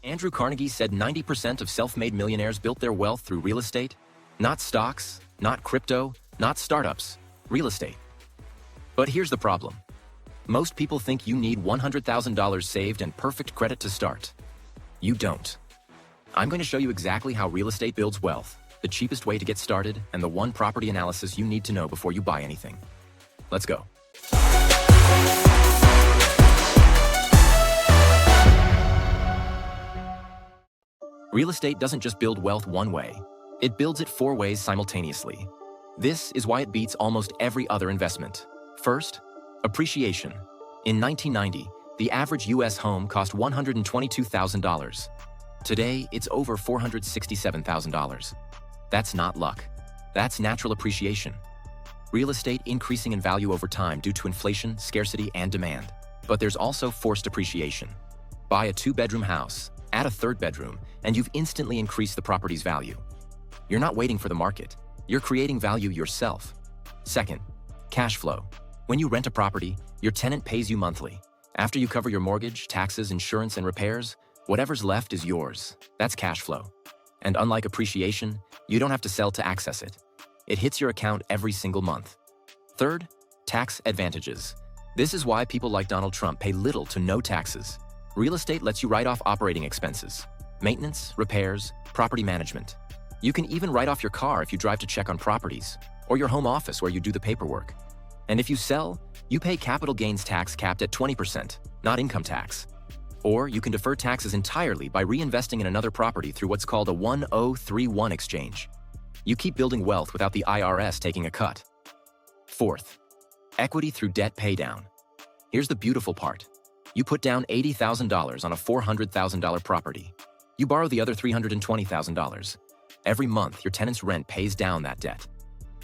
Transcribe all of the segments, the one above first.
Andrew Carnegie said 90% of self-made millionaires built their wealth through real estate. Not stocks, not crypto, not startups, real estate. But here's the problem. Most people think you need $100,000 saved and perfect credit to start. You don't. I'm going to show you exactly how real estate builds wealth, the cheapest way to get started, and the one property analysis you need to know before you buy anything. Let's go. Real estate doesn't just build wealth one way. It builds it 4 ways simultaneously. This is why it beats almost every other investment. First, appreciation. In 1990, the average U.S. home cost $122,000. Today, it's over $467,000. That's not luck. That's natural appreciation. Real estate increasing in value over time due to inflation, scarcity, and demand. But there's also forced appreciation. Buy a 2-bedroom house, add a 3rd bedroom, and you've instantly increased the property's value. You're not waiting for the market. You're creating value yourself. Second, cash flow. When you rent a property, your tenant pays you monthly. After you cover your mortgage, taxes, insurance, and repairs, whatever's left is yours. That's cash flow. And unlike appreciation, you don't have to sell to access it. It hits your account every single month. Third, tax advantages. This is why people like Donald Trump pay little to no taxes. Real estate lets you write off operating expenses, maintenance, repairs, property management. You can even write off your car if you drive to check on properties, or your home office where you do the paperwork. And if you sell, you pay capital gains tax capped at 20%, not income tax. Or you can defer taxes entirely by reinvesting in another property through what's called a 1031 exchange. You keep building wealth without the IRS taking a cut. Fourth, equity through debt paydown. Here's the beautiful part. You put down $80,000 on a $400,000 property. You borrow the other $320,000. Every month, your tenant's rent pays down that debt.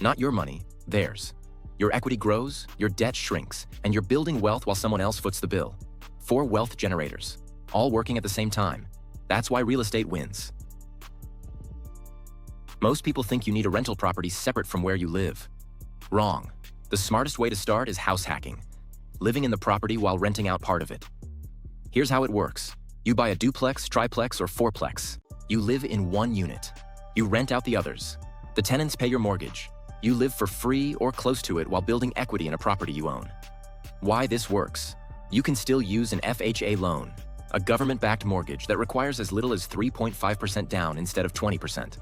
Not your money, theirs. Your equity grows, your debt shrinks, and you're building wealth while someone else foots the bill. 4 wealth generators, all working at the same time. That's why real estate wins. Most people think you need a rental property separate from where you live. Wrong. The smartest way to start is house hacking, living in the property while renting out part of it. Here's how it works. You buy a duplex, triplex, or 4plex. You live in one unit. You rent out the others. The tenants pay your mortgage. You live for free or close to it while building equity in a property you own. Why this works? You can still use an FHA loan, a government-backed mortgage that requires as little as 3.5% down instead of 20%.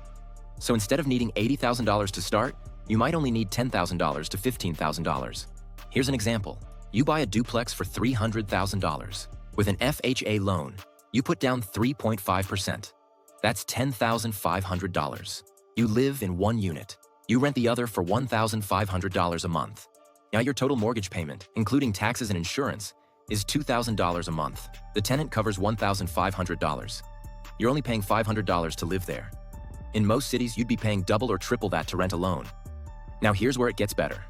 So instead of needing $80,000 to start, you might only need $10,000 to $15,000. Here's an example. You buy a duplex for $300,000. With an FHA loan, you put down 3.5%. That's $10,500. You live in one unit. You rent the other for $1,500 a month. Now your total mortgage payment, including taxes and insurance, is $2,000 a month. The tenant covers $1,500. You're only paying $500 to live there. In most cities, you'd be paying double or triple that to rent alone. Now here's where it gets better.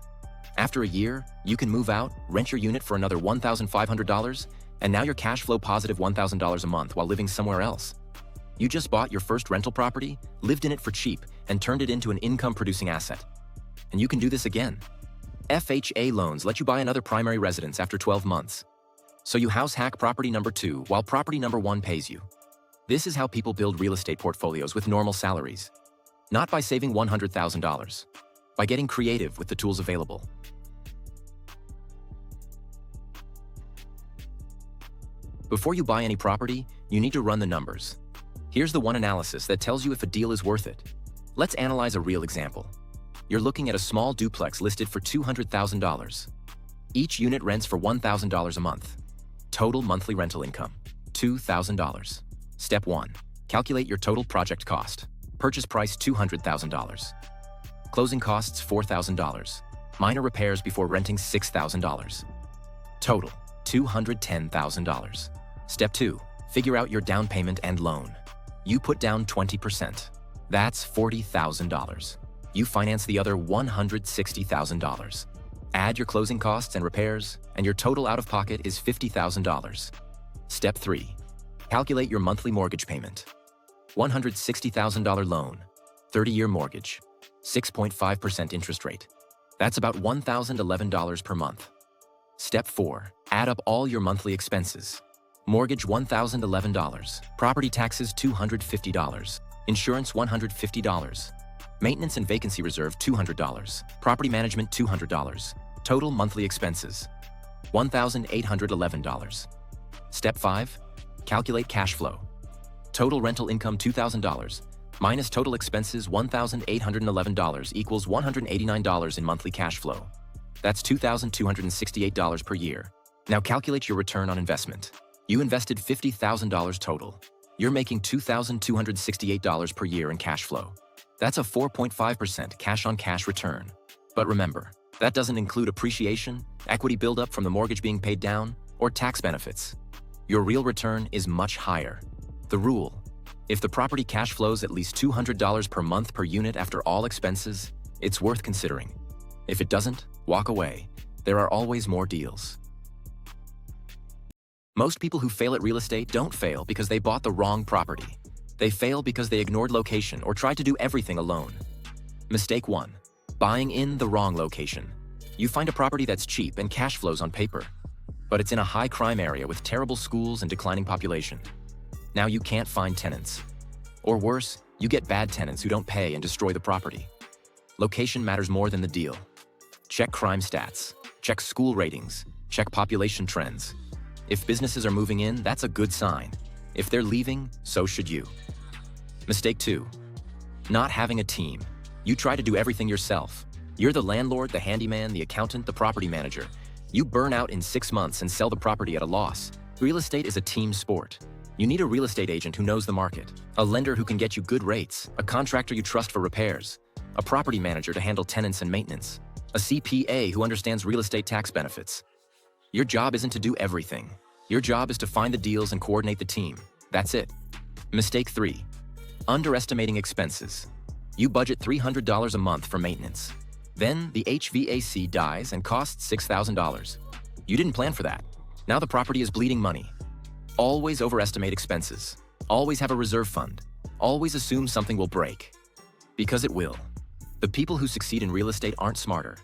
After a year, you can move out, rent your unit for another $1,500, and now you're cash flow positive $1,000 a month while living somewhere else. You just bought your first rental property, lived in it for cheap, and turned it into an income-producing asset. And you can do this again. FHA loans let you buy another primary residence after 12 months. So you house hack property number 2 while property number 1 pays you. This is how people build real estate portfolios with normal salaries. Not by saving $100,000, by getting creative with the tools available. Before you buy any property, you need to run the numbers. Here's the one analysis that tells you if a deal is worth it. Let's analyze a real example. You're looking at a small duplex listed for $200,000. Each unit rents for $1,000 a month. Total monthly rental income, $2,000. Step 1. Calculate your total project cost. Purchase price $200,000. Closing costs $4,000. Minor repairs before renting $6,000. Total $210,000. Step 2. Figure out your down payment and loan. You put down 20%. That's $40,000. You finance the other $160,000. Add your closing costs and repairs, and your total out-of-pocket is $50,000. Step 3. Calculate your monthly mortgage payment. $160,000 loan, 30-year mortgage, 6.5% interest rate. That's about $1,011 per month. Step 4. Add up all your monthly expenses. Mortgage $1,011. Property taxes $250. Insurance $150. Maintenance and vacancy reserve $200. Property management $200. Total monthly expenses $1,811. Step 5. Calculate cash flow. Total rental income $2,000 minus total expenses $1,811 equals $189 in monthly cash flow. That's $2,268 per year. Now calculate your return on investment. You invested $50,000 total. You're making $2,268 per year in cash flow. That's a 4.5% cash-on-cash return. But remember, that doesn't include appreciation, equity buildup from the mortgage being paid down, or tax benefits. Your real return is much higher. The rule: if the property cash flows at least $200 per month per unit after all expenses, it's worth considering. If it doesn't, walk away. There are always more deals. Most people who fail at real estate don't fail because they bought the wrong property. They fail because they ignored location or tried to do everything alone. Mistake 1. Buying in the wrong location. You find a property that's cheap and cash flows on paper, but it's in a high crime area with terrible schools and declining population. Now you can't find tenants. Or worse, you get bad tenants who don't pay and destroy the property. Location matters more than the deal. Check crime stats, check school ratings, check population trends. If businesses are moving in, that's a good sign. If they're leaving, so should you. Mistake 2. Not having a team. You try to do everything yourself. You're the landlord, the handyman, the accountant, the property manager. You burn out in 6 months and sell the property at a loss. Real estate is a team sport. You need a real estate agent who knows the market, a lender who can get you good rates, a contractor you trust for repairs, a property manager to handle tenants and maintenance, a CPA who understands real estate tax benefits. Your job isn't to do everything. Your job is to find the deals and coordinate the team. That's it. Mistake 3. Underestimating expenses. You budget $300 a month for maintenance. Then the HVAC dies and costs $6,000. You didn't plan for that. Now the property is bleeding money. Always overestimate expenses. Always have a reserve fund. Always assume something will break. Because it will. The people who succeed in real estate aren't smarter.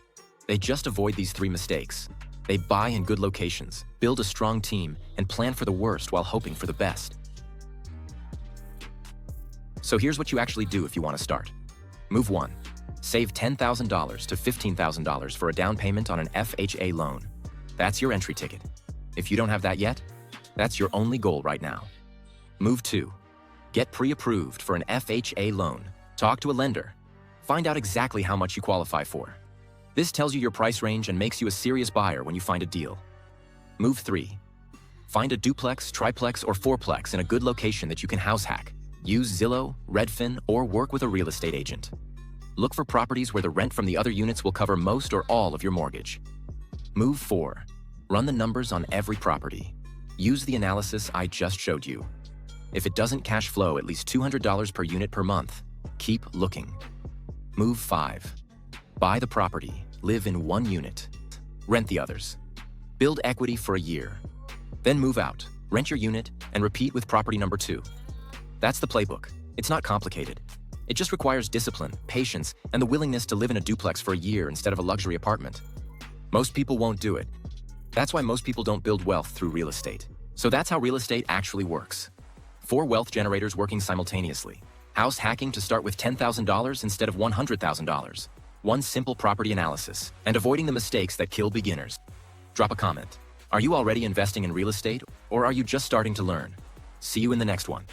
They just avoid these 3 mistakes. They buy in good locations, build a strong team, and plan for the worst while hoping for the best. So here's what you actually do if you want to start. Move 1. Save $10,000 to $15,000 for a down payment on an FHA loan. That's your entry ticket. If you don't have that yet, that's your only goal right now. Move 2. Get pre-approved for an FHA loan. Talk to a lender. Find out exactly how much you qualify for. This tells you your price range and makes you a serious buyer when you find a deal. Move 3. Find a duplex, triplex, or fourplex in a good location that you can house hack. Use Zillow, Redfin, or work with a real estate agent. Look for properties where the rent from the other units will cover most or all of your mortgage. Move 4. Run the numbers on every property. Use the analysis I just showed you. If it doesn't cash flow at least $200 per unit per month, keep looking. Move 5. Buy the property, live in 1 unit, rent the others. Build equity for a year. Then move out, rent your unit, and repeat with property number 2. That's the playbook. It's not complicated. It just requires discipline, patience, and the willingness to live in a duplex for a year instead of a luxury apartment. Most people won't do it. That's why most people don't build wealth through real estate. So that's how real estate actually works. 4 wealth generators working simultaneously. House hacking to start with $10,000 instead of $100,000. 1 simple property analysis, and avoiding the mistakes that kill beginners. Drop a comment. Are you already investing in real estate, or are you just starting to learn? See you in the next one.